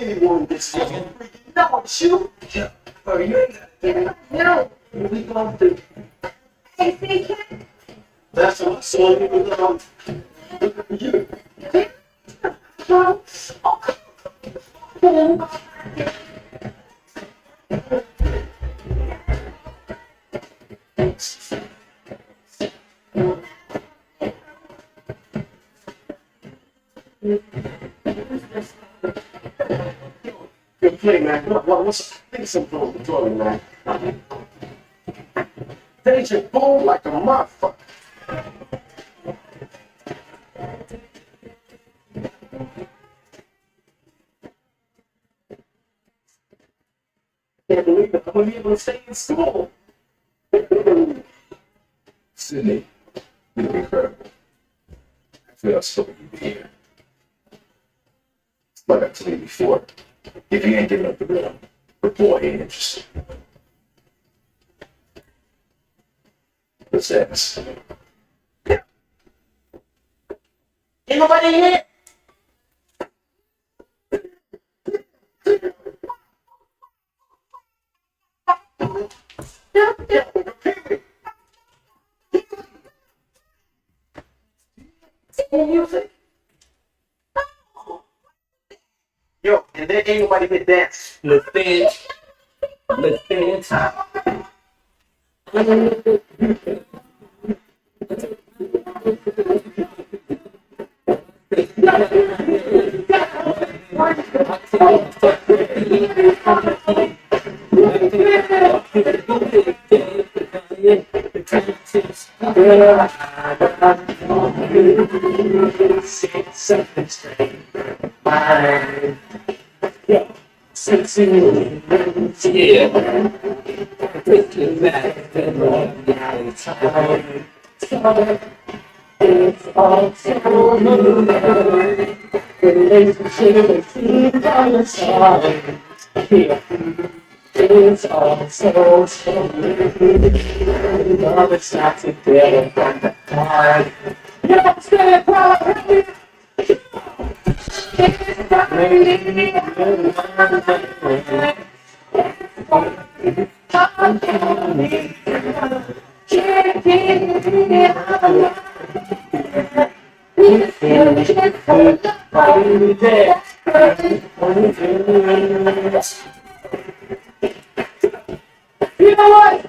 anyone gets you. No, shoot. Yeah. Oh, you ain't that. No. We gonna do. Hey, see, kid. That's what I saw you with you. Oh, come on. Good play, man. What's I think something wrong with Jordan, man. They just boom like a motherfucker. Can't believe it. I'm gonna be able to stay in school. Sydney, you're incredible. I feel so you be here. Like I told you before, if you ain't giving up the real, report ain't interested. What's that? Ain't nobody here? Music. Yo, and there ain't nobody been dance. Let's dance. Let's dance. Something strange. Yeah. Yeah. Thinking back and time. It's all so new. Relationship keep on the side. Yeah. It's all so new. Love is not together from the heart. Yeah, stay proud. You know what?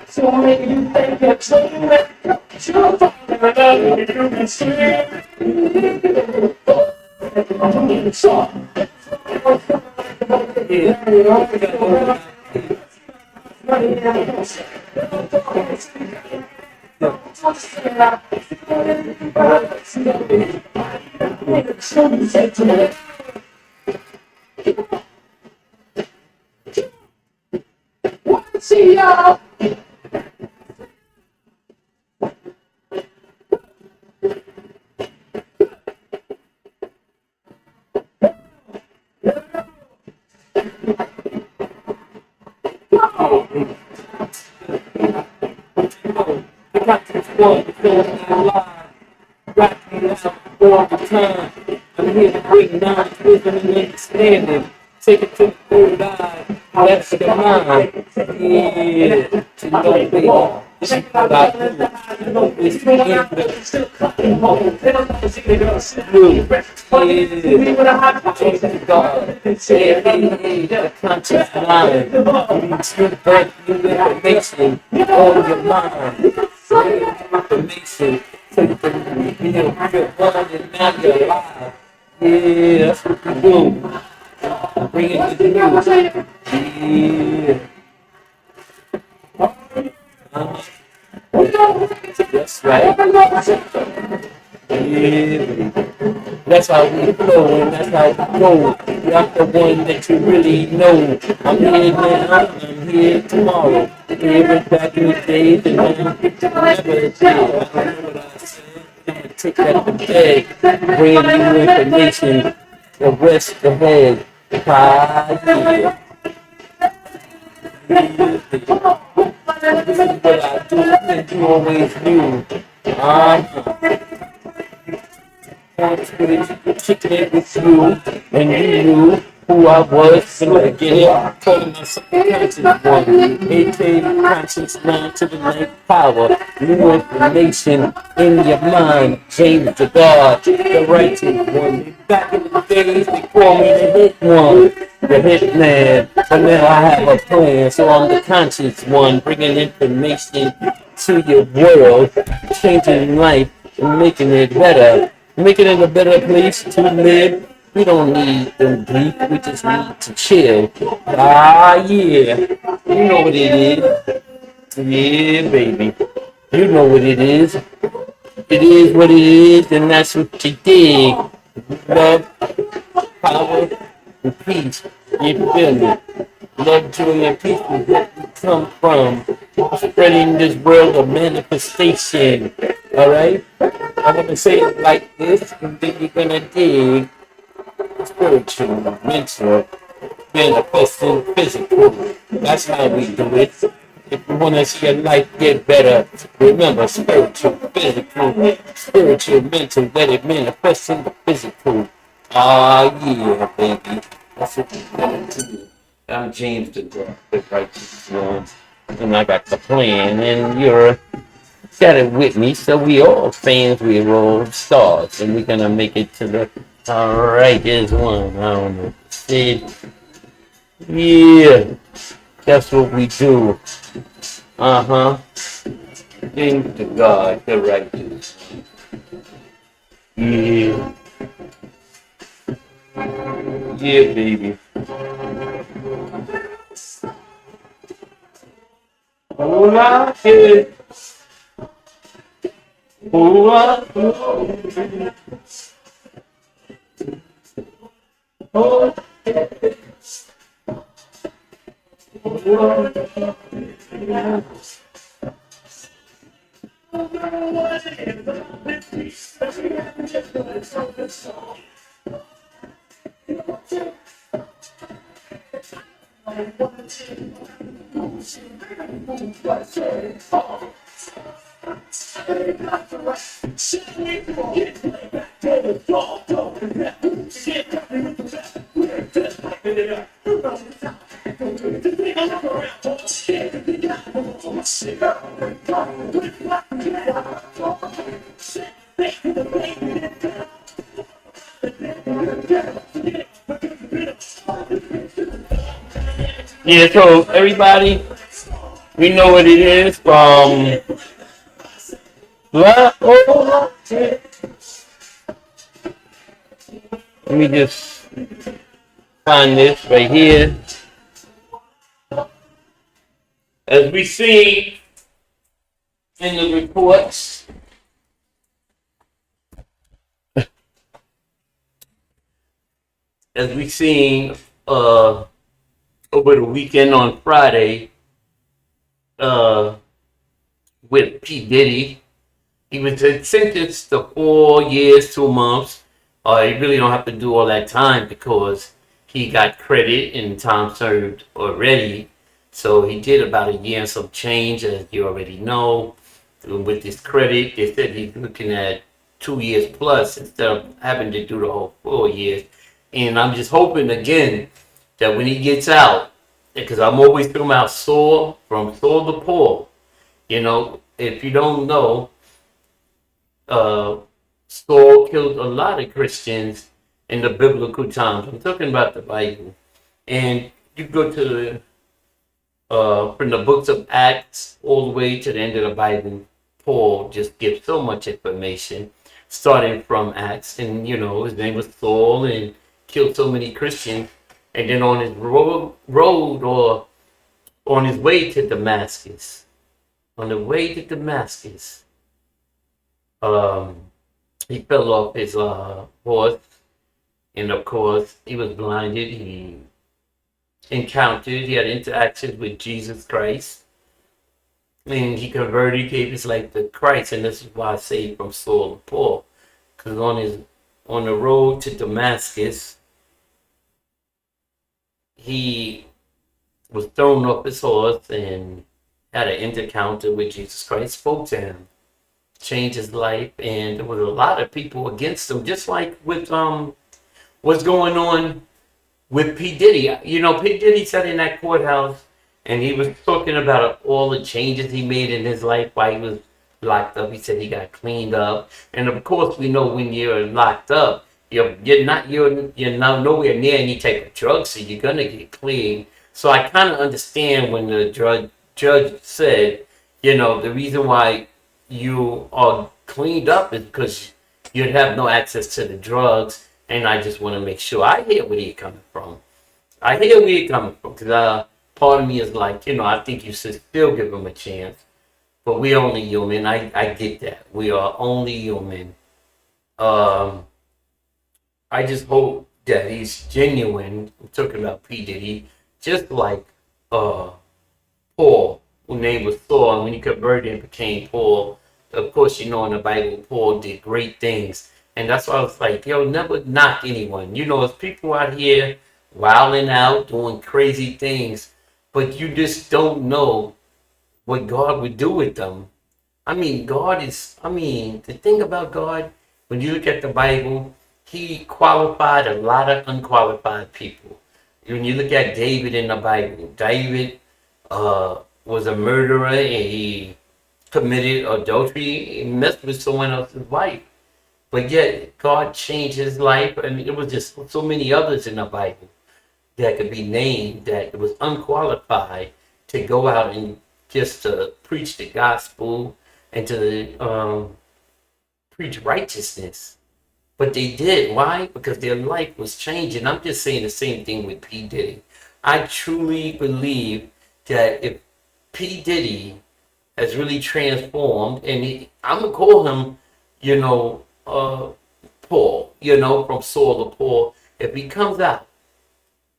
So make you think it's see ya. All the time. I'm here to bring knowledge, wisdom, and understanding. Take it to the third eye. That's the mind. Yeah. To know, baby. This is what I do. It's the end of the God. The conscious mind. You bring new information on your mind. Information. Take the you're one and now you're alive. Yeah, that's what you do. Bring it to you. Yeah. That's right. Yeah. That's how we flow, and that's how we go. You're the one that you really know. I'm here now, I'm here tomorrow. Here back in the days, and I'm never did. I don't know what I said. I'm gonna take that to bed, bring you information. The rest ahead. Yeah. This is what I do, and you always knew. Kicking it with you, and you knew who I was from the beginning. Calling myself the conscious one, aka conscious mind to the ninth power. New information in your mind. James the God, the righteous one. Back in the days, they call me the hit one, the hit man. But now I have a plan, so I'm the conscious one, bringing information to your world, changing life and making it better. Making it a better place to live. We don't need them grief. We just need to chill. Ah, yeah. You know what it is. Yeah, baby. You know what it is. It is what it is, and that's what you dig. Love, power, and peace. You feel me? Love, joy, and peace is what we come from. Spreading this world of manifestation. Alright? I'm gonna say it like this, and then you're gonna dig spiritual, mental, manifesting, physical. That's how we do it. If you wanna see your life get better, remember spiritual, mental, let it manifest in the physical. Ah, yeah, baby. That's what we're gonna do. I'm James the God, the righteous one, and I got the plan, and you're got it with me, so we all fans, we all stars, and we're gonna make it to the alright, there's one. I don't know. See, yeah, that's what we do. Uh-huh. Thank to God, the righteous. Yeah. Yeah, baby. Hola, yeah. Hola, hola. Yeah, so everybody, we know what it is from let me just find this right here. As we see in the reports, as we seen over the weekend on Friday, uh, with P. Diddy. He was sentenced to 4 years, 2 months. He really don't have to do all that time because he got credit and time served already. So he did about a year and some change, as you already know. With this credit, they said he's looking at 2 years plus instead of having to do the whole 4 years. And I'm just hoping again that when he gets out, because I'm always talking about Saul, from Saul to Paul. You know, if you don't know, uh, Saul killed a lot of Christians in the biblical times. I'm talking about the Bible. And you go to the from the books of Acts all the way to the end of the Bible, Paul just gives so much information, starting from Acts. And, you know, his name was Saul and killed so many Christians. And then on his road or on his way to Damascus, On the way to Damascus, um, he fell off his horse, and of course, he was blinded. He had interactions with Jesus Christ, and he converted, gave his life to Christ, and this is why I say from Saul to Paul, because on the road to Damascus, he was thrown off his horse and had an encounter with Jesus Christ, spoke to him, changed his life, and there was a lot of people against him, just like with what's going on with P. Diddy. You know, P. Diddy sat in that courthouse and he was talking about all the changes he made in his life while he was locked up. He said he got cleaned up. And of course, we know when you're locked up, you're not nowhere near any type of drugs, so you're gonna get clean. So I kind of understand when the judge said, you know, the reason why you are cleaned up is because you'd have no access to the drugs, and I just want to make sure. I hear where you're coming from. I hear where you're coming from, because part of me is like, you know, I think you should still give him a chance, but we're only human. I get that. We are only human. Um, I just hope that he's genuine. I'm talking about P. Diddy, just like uh, Paul, whose name was Saul, and when he converted and became Paul, of course, you know in the Bible, Paul did great things. And that's why I was like, yo, never knock anyone. You know, there's people out here wilding out, doing crazy things, but you just don't know what God would do with them. The thing about God, when you look at the Bible, he qualified a lot of unqualified people. When you look at David in the Bible, David was a murderer and he committed adultery. He messed with someone else's wife. But yet, God changed his life. I mean, it was just so many others in the Bible that could be named that was unqualified to go out and just to preach the gospel and to preach righteousness. But they did. Why? Because their life was changing. I'm just saying the same thing with P. Diddy. I truly believe that if P. Diddy has really transformed, and I'm going to call him, you know, Paul, you know, from Saul to Paul, if he comes out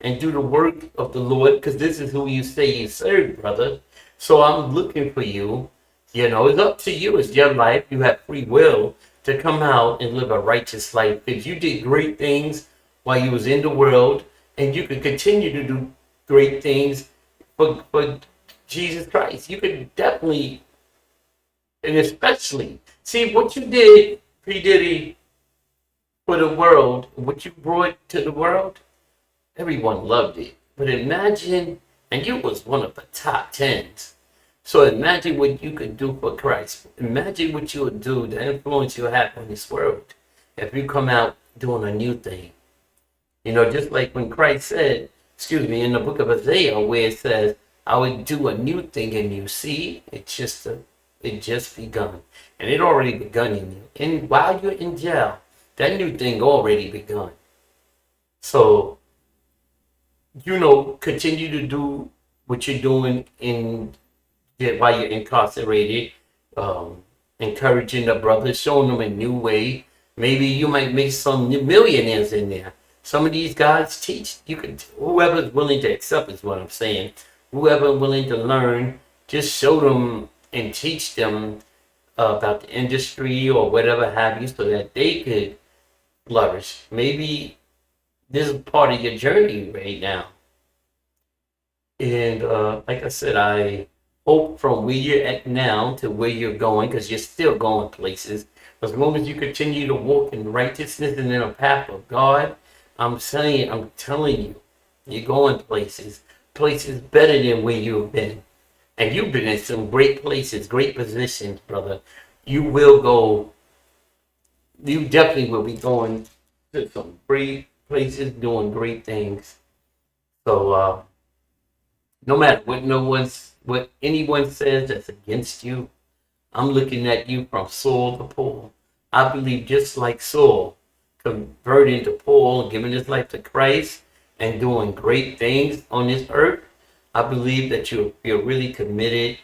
and do the work of the Lord, because this is who you say you serve, brother. So I'm looking for you. You know, it's up to you. It's your life. You have free will to come out and live a righteous life. If you did great things while you was in the world, and you could continue to do great things for Jesus Christ, you could definitely, and especially, see what you did, P. Diddy, for the world, what you brought to the world, everyone loved it. But imagine, and you was one of the top tens. So imagine what you could do for Christ. Imagine what you would do, the influence you have on this world, if you come out doing a new thing. You know, just like when Christ said, excuse me, in the book of Isaiah, where it says, I would do a new thing and you see, it just begun. And it already begun in you. And while you're in jail, that new thing already begun. So, you know, continue to do what you're doing while you're incarcerated, encouraging the brothers, showing them a new way. Maybe you might make some millionaires in there. Some of these guys teach. Whoever's willing to accept is what I'm saying. Whoever willing to learn, just show them and teach them about the industry or whatever have you, so that they could flourish. Maybe this is part of your journey right now. And like I said, I hope from where you're at now to where you're going, because you're still going places. As long as you continue to walk in righteousness and in a path of God, I'm telling you, you're going places better than where you've been. And you've been in some great places, great positions, brother. You definitely will be going to some great places, doing great things. So, no matter what anyone says that's against you, I'm looking at you from Saul to Paul. I believe just like Saul, converting to Paul, giving his life to Christ, and doing great things on this earth, I believe that you're really committed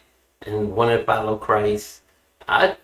and want to follow Christ, I